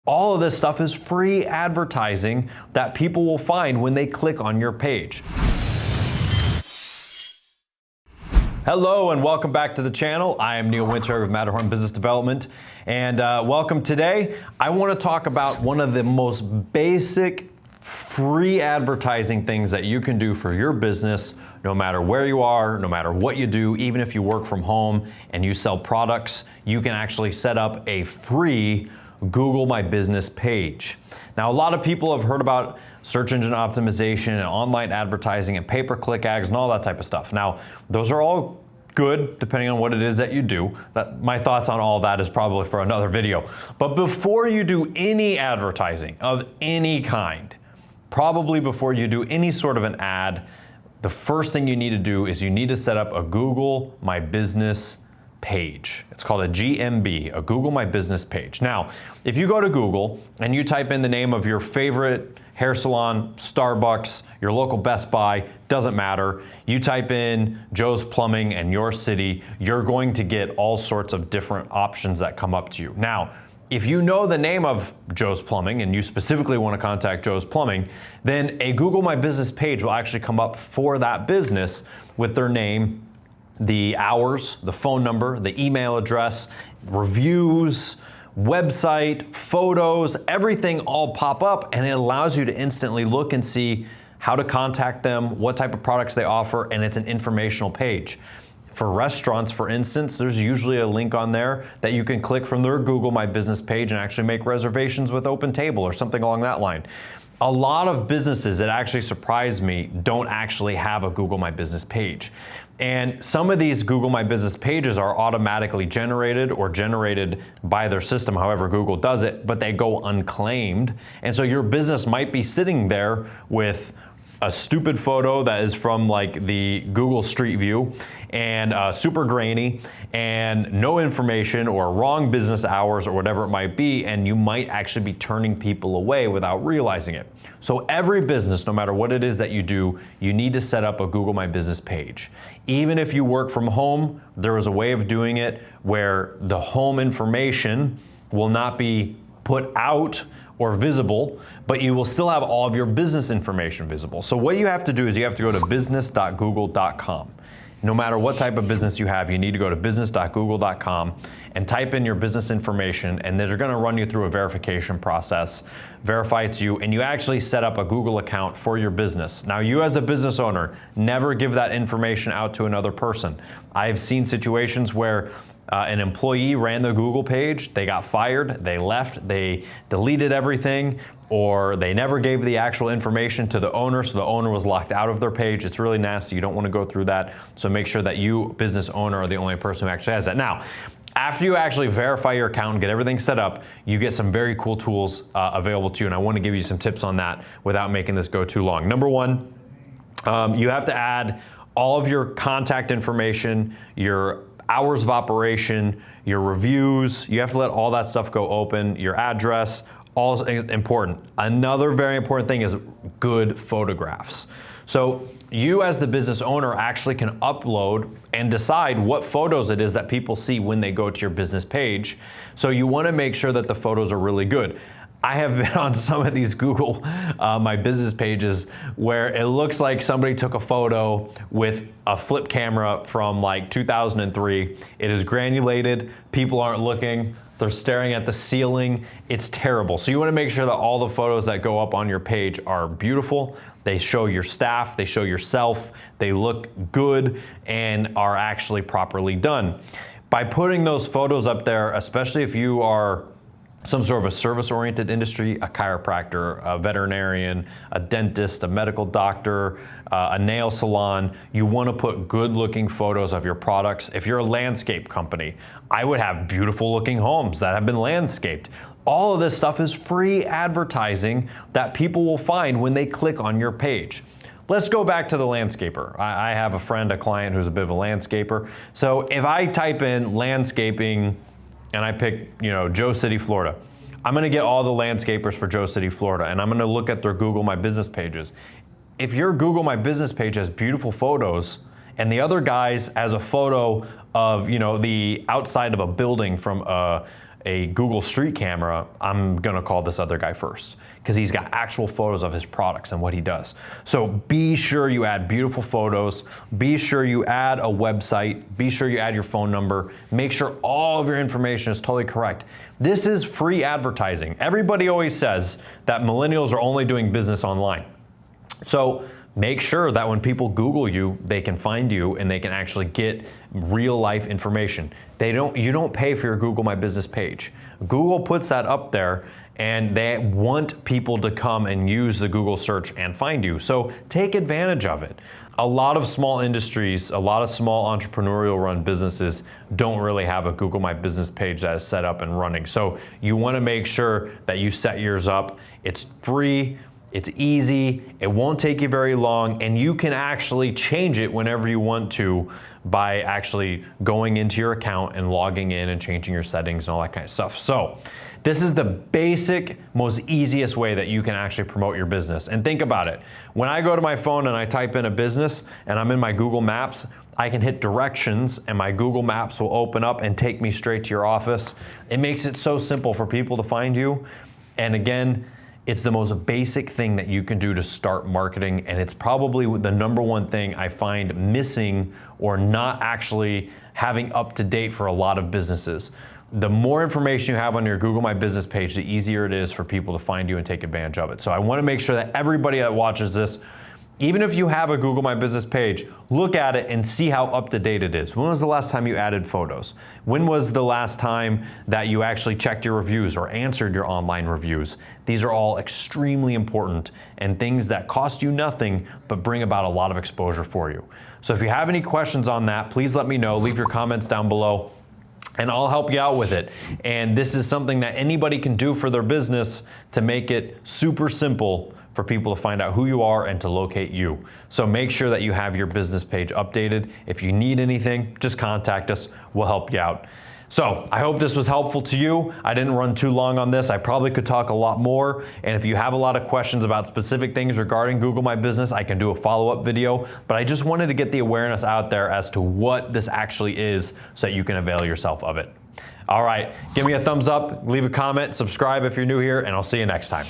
All of this stuff is free advertising that people will find when they click on your page. Hello and welcome back to the channel. I am Neil Winter with Matterhorn Business Development, and welcome today. I want to talk about one of the most basic free advertising things that you can do for your business, no matter where you are, no matter what you do. Even if you work from home and you sell products, you can actually set up a free Google My Business page. Now, a lot of people have heard about search engine optimization and online advertising and pay-per-click ads and all that type of stuff. Now, those are all good depending on what it is that you do. My thoughts on all that is probably for another video. But before you do any advertising of any kind, probably before you do any sort of an ad, the first thing you need to do is you need to set up a Google My Business page. It's called a GMB, a Google My Business page. Now, if you go to Google and you type in the name of your favorite hair salon, Starbucks, your local Best Buy, doesn't matter. You type in Joe's Plumbing and your city, you're going to get all sorts of different options that come up to you. Now, if you know the name of Joe's Plumbing and you specifically want to contact Joe's Plumbing, then a Google My Business page will actually come up for that business with their name, the hours, the phone number, the email address, reviews, website, photos, everything all pop up, and it allows you to instantly look and see how to contact them, what type of products they offer, and it's an informational page. For restaurants, for instance, there's usually a link on there that you can click from their Google My Business page and actually make reservations with OpenTable or something along that line. A lot of businesses, it actually surprised me, don't actually have a Google My Business page. And some of these Google My Business pages are automatically generated or generated by their system, however Google does it, but they go unclaimed. And so your business might be sitting there with a stupid photo that is from like the Google Street View and super grainy and no information or wrong business hours or whatever it might be, and you might actually be turning people away without realizing it. So every business, no matter what it is that you do, you need to set up a Google My Business page. Even if you work from home, there is a way of doing it where the home information will not be put out or visible, but you will still have all of your business information visible. So what you have to do is you have to go to business.google.com. No matter what type of business you have, you need to go to business.google.com and type in your business information, and then they're gonna run you through a verification process, verify it's you, and you actually set up a Google account for your business. Now, you as a business owner, never give that information out to another person. I've seen situations where an employee ran the Google page, they got fired, they left, they deleted everything, or they never gave the actual information to the owner, so the owner was locked out of their page. It's really nasty. You don't want to go through that. So make sure that you, business owner, are the only person who actually has that. Now, after you actually verify your account and get everything set up, you get some very cool tools available to you, and I want to give you some tips on that without making this go too long. Number one, you have to add all of your contact information, your hours of operation, your reviews. You have to let all that stuff go open, your address, all important. Another very important thing is good photographs. So you as the business owner actually can upload and decide what photos it is that people see when they go to your business page. So you want to make sure that the photos are really good. I have been on some of these Google My Business pages where it looks like somebody took a photo with a flip camera from like 2003. It is granulated, people aren't looking, they're staring at the ceiling. It's terrible. So you want to make sure that all the photos that go up on your page are beautiful. They show your staff, they show yourself, they look good and are actually properly done. By putting those photos up there, especially if you are some sort of a service-oriented industry, a chiropractor, a veterinarian, a dentist, a medical doctor, a nail salon, you want to put good-looking photos of your products. If you're a landscape company, I would have beautiful-looking homes that have been landscaped. All of this stuff is free advertising that people will find when they click on your page. Let's go back to the landscaper. I have a friend, a client who's a bit of a landscaper. So if I type in landscaping and I pick, Joe City, Florida, I'm gonna get all the landscapers for Joe City, Florida, and I'm gonna look at their Google My Business pages. If your Google My Business page has beautiful photos and the other guys has a photo of, the outside of a building from a Google Street camera, I'm gonna call this other guy first because he's got actual photos of his products and what he does. So be sure you add beautiful photos, be sure you add a website, be sure you add your phone number, make sure all of your information is totally correct. This is free advertising. Everybody always says that millennials are only doing business online. So make sure that when people Google you, they can find you and they can actually get real life information. You don't pay for your Google My Business page. Google puts that up there and they want people to come and use the Google search and find you. So take advantage of it. A lot of small industries, a lot of small entrepreneurial run businesses don't really have a Google My Business page that is set up and running. So you want to make sure that you set yours up. It's free. It's easy, it won't take you very long, and you can actually change it whenever you want to by actually going into your account and logging in and changing your settings and all that kind of stuff. So this is the basic, most easiest way that you can actually promote your business. And think about it. When I go to my phone and I type in a business and I'm in my Google Maps, I can hit directions and my Google Maps will open up and take me straight to your office. It makes it so simple for people to find you. And again, it's the most basic thing that you can do to start marketing, and it's probably the number one thing I find missing or not actually having up to date for a lot of businesses. The more information you have on your Google My Business page, the easier it is for people to find you and take advantage of it. So I want to make sure that everybody that watches this, even if you have a Google My Business page, look at it and see how up to date it is. When was the last time you added photos? When was the last time that you actually checked your reviews or answered your online reviews? These are all extremely important and things that cost you nothing but bring about a lot of exposure for you. So if you have any questions on that, please let me know. Leave your comments down below and I'll help you out with it. And this is something that anybody can do for their business to make it super simple for people to find out who you are and to locate you. So make sure that you have your business page updated. If you need anything, just contact us. We'll help you out. So I hope this was helpful to you. I didn't run too long on this. I probably could talk a lot more. And if you have a lot of questions about specific things regarding Google My Business, I can do a follow-up video. But I just wanted to get the awareness out there as to what this actually is so that you can avail yourself of it. All right, give me a thumbs up, leave a comment, subscribe if you're new here, and I'll see you next time.